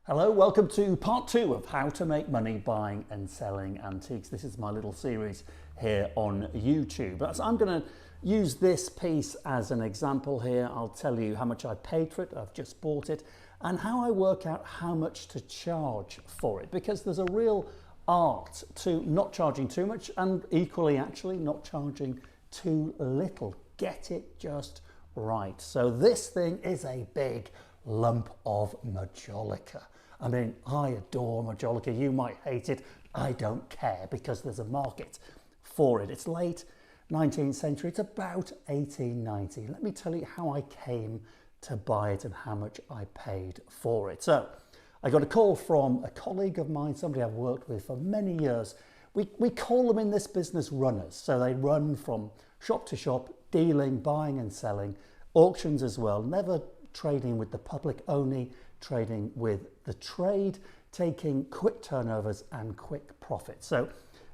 Hello, welcome to part 2 of how to make money buying and selling antiques. This is my little series here on YouTube. I'm going to use this piece as an example here. I'll tell you how much I paid for it, I've just bought it, and how I work out how much to charge for it, because there's a real art to not charging too much and equally actually not charging too little. Get it just right. So this thing is a big lump of majolica. I mean, I adore majolica. You might hate it. I don't care because there's a market for it. It's late 19th century. It's about 1890. Let me tell you how I came to buy it and how much I paid for it. So I got a call from a colleague of mine, somebody I've worked with for many years. We call them in this business runners. So they run from shop to shop, dealing, buying and selling, auctions as well, never trading with the public, only trading with the trade, taking quick turnovers and quick profits. So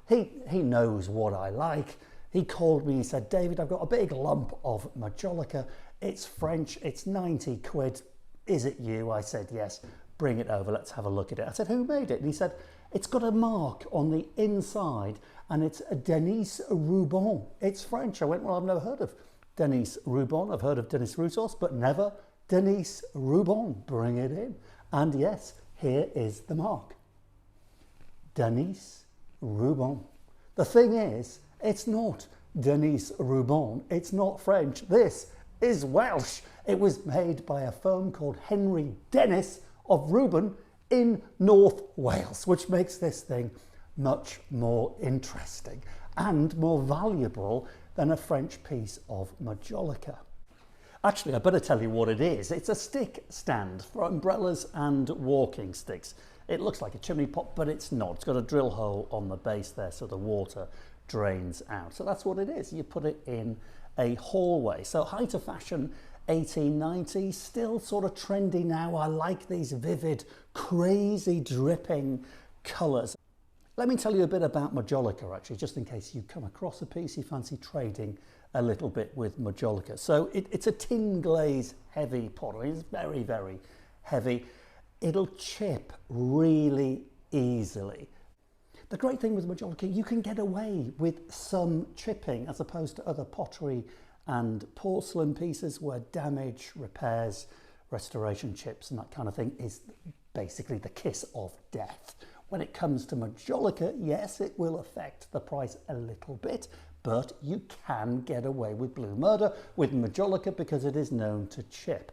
he knows what I like. He called me, he said, David, I've got a big lump of majolica. It's French, it's 90 quid. Is it you? I said, yes, bring it over, let's have a look at it. I said, who made it? And he said, it's got a mark on the inside and it's a Denis Rubon. It's French. I went, well, I've never heard of Denis Rubon. I've heard of Denis Roussos, but never Denis Rubon. Bring it in. And yes, here is the mark. Denis Rubon. The thing is, it's not Denis Rubon. It's not French. This is Welsh. It was made by a firm called Henry Dennis of Reuben in North Wales, which makes this thing much more interesting and more valuable than a French piece of majolica. Actually, I better tell you what it is. It's a stick stand for umbrellas and walking sticks. It looks like a chimney pot, but it's not. It's got a drill hole on the base there so the water drains out. So that's what it is. You put it in a hallway. So height of fashion, 1890, still sort of trendy now. I like these vivid, crazy dripping colours. Let me tell you a bit about majolica, actually, just in case you come across a piece you fancy trading a little bit with majolica. So it's a tin glaze heavy pot. I mean, it's very, very heavy. It'll chip really easily. The great thing with majolica, you can get away with some chipping as opposed to other pottery and porcelain pieces where damage, repairs, restoration chips and that kind of thing is basically the kiss of death. When it comes to majolica, yes, it will affect the price a little bit, but you can get away with blue murder with majolica because it is known to chip.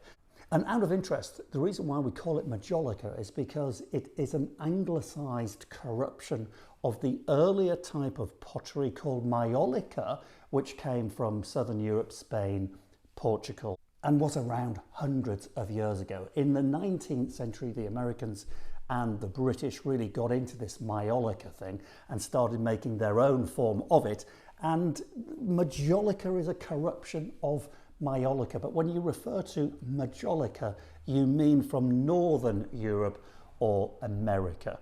And out of interest, the reason why we call it majolica is because it is an anglicised corruption of the earlier type of pottery called majolica, which came from southern Europe, Spain, Portugal, and was around hundreds of years ago. In the 19th century, the Americans and the British really got into this majolica thing and started making their own form of it. And majolica is a corruption of majolica. But when you refer to majolica, you mean from Northern Europe or America.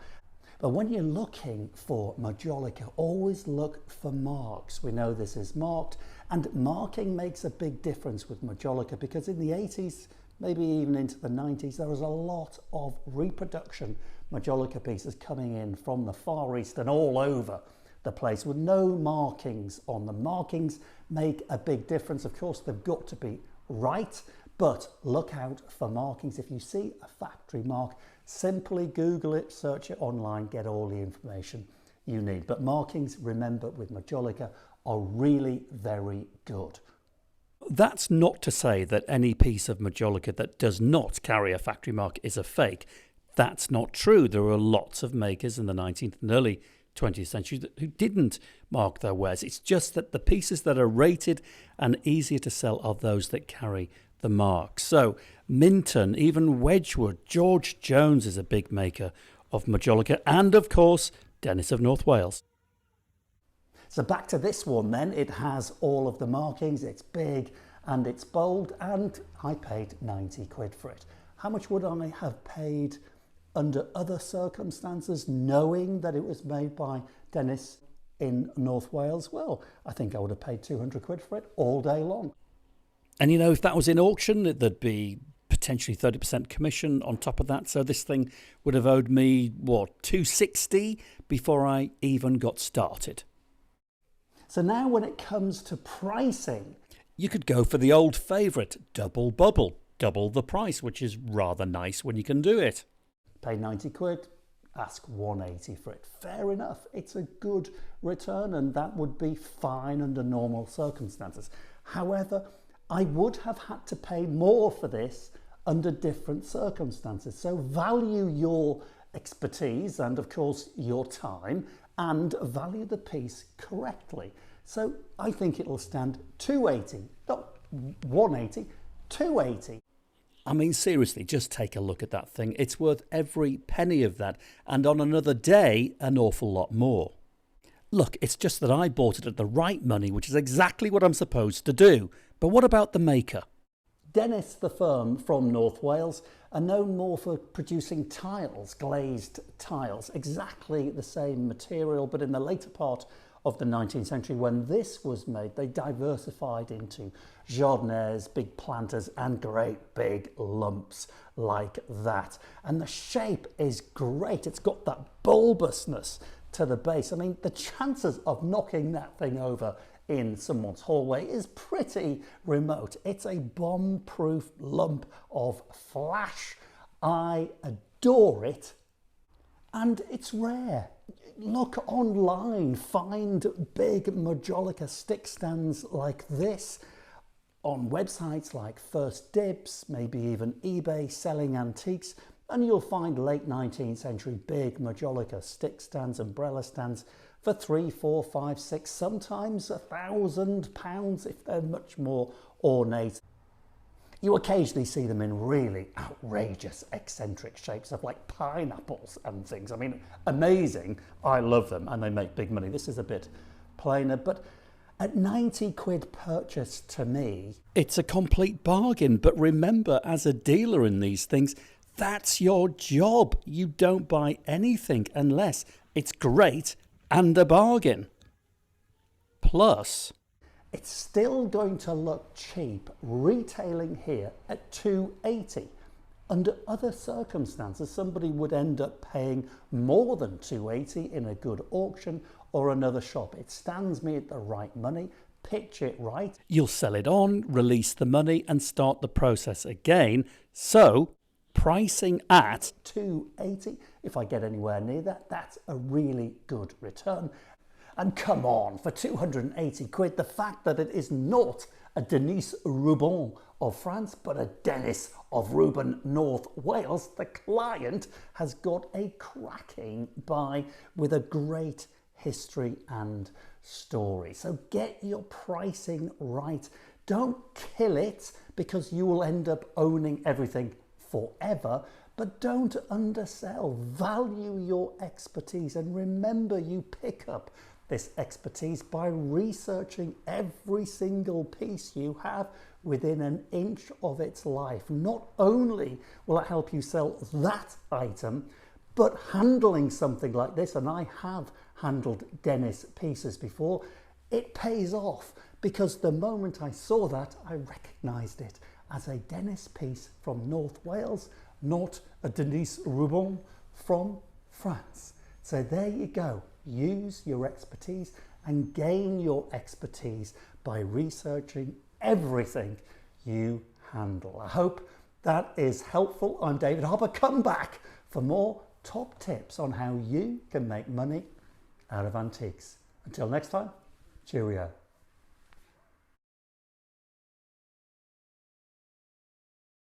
But when you're looking for majolica, always look for marks. We know this is marked, and marking makes a big difference with majolica because in the 80s, maybe even into the 90s, there was a lot of reproduction majolica pieces coming in from the Far East and all over the place with no markings on them. Markings make a big difference. Of course, they've got to be right, but look out for markings. If you see a factory mark, simply Google it, search it online, get all the information you need. But markings, remember, with majolica are really very good. That's not to say that any piece of majolica that does not carry a factory mark is a fake. That's not true. There were lots of makers in the 19th and early 20th century who didn't mark their wares. It's just that the pieces that are rated and easier to sell are those that carry the mark. So Minton, even Wedgwood, George Jones is a big maker of majolica, and of course Dennis of North Wales. So back to this one then, it has all of the markings, it's big and it's bold, and I paid 90 quid for it. How much would I have paid under other circumstances, knowing that it was made by Dennis in North Wales? Well, I think I would have paid 200 quid for it all day long. And you know, if that was in auction, there'd be potentially 30% commission on top of that. So this thing would have owed me, what, $260 before I even got started. So now when it comes to pricing, you could go for the old favourite, double bubble, double the price, which is rather nice when you can do it. Pay 90 quid, ask 180 for it. Fair enough, it's a good return and that would be fine under normal circumstances. However, I would have had to pay more for this under different circumstances. So value your expertise and of course your time, and value the piece correctly. So I think it'll stand 280, not 180, 280. I mean, seriously, just take a look at that thing. It's worth every penny of that, and on another day, an awful lot more. Look, it's just that I bought it at the right money, which is exactly what I'm supposed to do. But what about the maker? Dennis, the firm from North Wales, are known more for producing tiles, glazed tiles, exactly the same material, but in the later part of the 19th century, when this was made, they diversified into jardinières, big planters, and great big lumps like that. And the shape is great. It's got that bulbousness to the base. I mean, the chances of knocking that thing over in someone's hallway is pretty remote. It's a bomb-proof lump of flash. I adore it, and it's rare. Look online, find big majolica stick stands like this on websites like First Dibs, maybe even eBay selling antiques, and you'll find late 19th century big majolica stick stands, umbrella stands for £3, £4, £5, £6, sometimes £1,000 if they're much more ornate. You occasionally see them in really outrageous, eccentric shapes of like pineapples and things. I mean, amazing. I love them and they make big money. This is a bit plainer, but at 90 quid purchase to me, it's a complete bargain. But remember, as a dealer in these things, that's your job. You don't buy anything unless it's great and a bargain. Plus, it's still going to look cheap retailing here at 280. Under other circumstances, somebody would end up paying more than 280 in a good auction or another shop. It stands me at the right money. Pitch it right. You'll sell it on, release the money and start the process again. So pricing at 280, if I get anywhere near that, that's a really good return. And come on, for 280 quid, the fact that it is not a Denise Rubon of France, but a Dennis of Ruben, North Wales, the client has got a cracking buy with a great history and story. So get your pricing right. Don't kill it because you will end up owning everything forever, but don't undersell. Value your expertise and remember you pick up this expertise by researching every single piece you have within an inch of its life. Not only will it help you sell that item, but handling something like this, and I have handled Dennis pieces before, it pays off because the moment I saw that, I recognized it as a Dennis piece from North Wales, not a Denise Rubon from France. So there you go. Use your expertise and gain your expertise by researching everything you handle. I hope that is helpful. I'm David Harper. Come back for more top tips on how you can make money out of antiques. Until next time, cheerio.